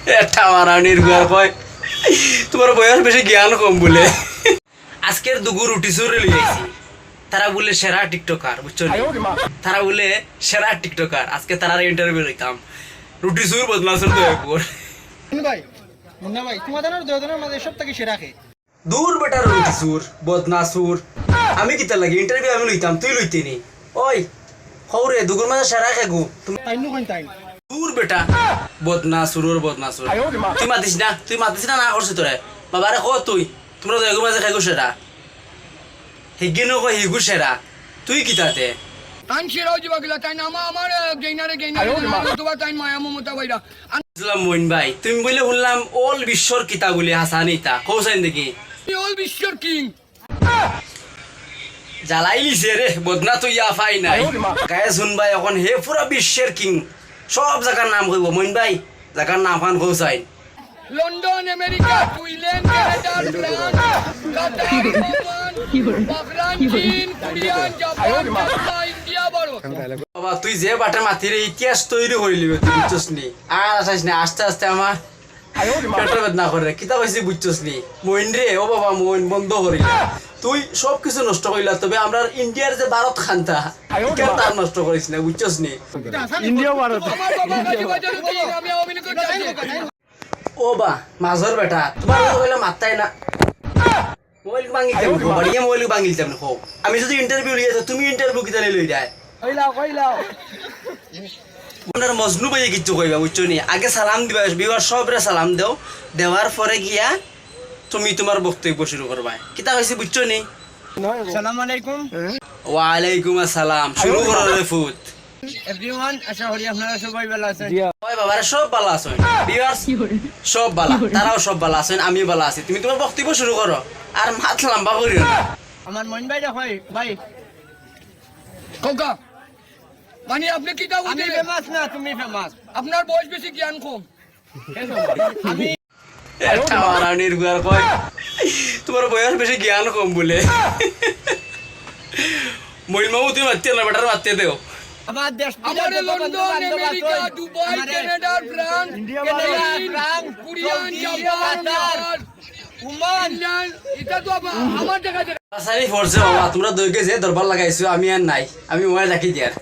এটা মারানির ঘর কয় তোমার বয়স বেশি জ্ঞান কম বলে। আজকের দুগু রুটি চুরে লিয়েছি, তারা বলে সেরা টিকটকার, বুঝছো? তারা বলে সেরা টিকটকার। আজকে তারা ইন্টারভিউ লইতাম, রুটি চুর বদলা চুর ভাই মুন্না ভাই তোমাদের দুজনের মাঝে সব থেকে সেরা কে? দূর বেটার রুটি চুর বদনা চুর। আমি কিতা লাগি ইন্টারভিউ আমি লইতাম, তুই লইতে নি? ওই হৌরে দুগুর মাঝে সেরা খেগু তাই নু কোন তাই দূর বেটা বদনা চুরোর বদনা চুর। তুই মাতিস না, তুই মাতিস না, না করছিস তোরে বাবারে ক তুই তোমরা দুগুর মাঝে খেগু সেরা হিগিনো কই হিগু সেরা, তুই কিতাতে? তাই সেরাও যাবা গেলা তাই না আমার গেইনারে তোমার তাই মায়া মমতা বাইরা ইসলাম মইন ভাই তুমি বলে শুনলাম অল বিশ্বর কিতাবগুলি হাসানিতা কৌসাইন দেখি অল বিশ্বর কিং জ্বালাই লিছে রে বদনা তো ইয়া ফাই নাই গায়ে শুন ভাই এখন হে পুরা বিশ্বের কিং, সব জায়গার নাম কইব মইন ভাই, জায়গার নাম ফান কৌসাইন। London America Sweden Canada France Qatar Oman Bahrain চীন কোরিয়ান জাপান ইন্ডিয়া বড় বাবা তুই যে বাটে মাতিরে ইতিহাস তৈরি করে লিবে তুই বুঝছস নি? আর আসাস নি, আস্তে আস্তে আমার পেটের বেদনা করে কিতা কইছি বুঝছস নি? মইন রে ও বাবা মইন বন্ধ করিলা, তুই সব কিছু নষ্ট করিলা, তবে আমরা ইন্ডিয়ার যে ভারত খানতা কেন তার নষ্ট করিস না, বুঝছস নি? ইন্ডিয়া ভারত আমার বাবা কাছে বাজার থেকে আমি অভিনয় করতে ও বা মাজর বেটা তোমার কইলা মাত্তাই না মোবাইল ভাঙিতে বড়িয়া মোবাইল ভাঙিলতাম না। হোক আমি যদি ইন্টারভিউ লিয়ে তুমি ইন্টারভিউ কিতা লই যায় কইলাও আপনার মজনু ভাই কিছু কইবা, বুঝছো নি? আগে সালাম দিবা, বিবার সবরে সালাম দেও, দেওয়ার পরে গিয়া তুমি তোমার বক্তব্য শুরু করবা। কিতা কইছি বুঝছো নি? সালাম আলাইকুম ওয়ালাইকুম আসসালাম। শুরু করো রে ফুত। এভরিওয়ান, আশা করি আপনারা সবাই ভালো আছেন। ওই বাবারে সব ভালো আছেন, বিবার সব ভালো, তারাও সব ভালো আছেন, আমিও ভালো আছি। তুমি তোমার বক্তব্য শুরু করো আর মাথ লম্বা করিও না। আমার মইন ভাই দেখো ভাই কোকা মানে আপনি কি দাও আমি ফেমাস না, তুমি ফেমাস। আপনার বয়স বেশি জ্ঞান কম আমি এটা মারানির ঘর কয় তোমার বয়স বেশি জ্ঞান কম বলে। মইল মামু তুমি মারতে না, বেটার মারতে দেও। আমার দেশ আমারে London America Dubai Canada France France Korean Japan কাতার ওমান এটা তো আমার জায়গা আসারি ফোর্সে বাবা তোমরা দইকে যে দরবার লাগাইছো, আমি আর নাই, আমি মোবাইল রাখি দিয়ার।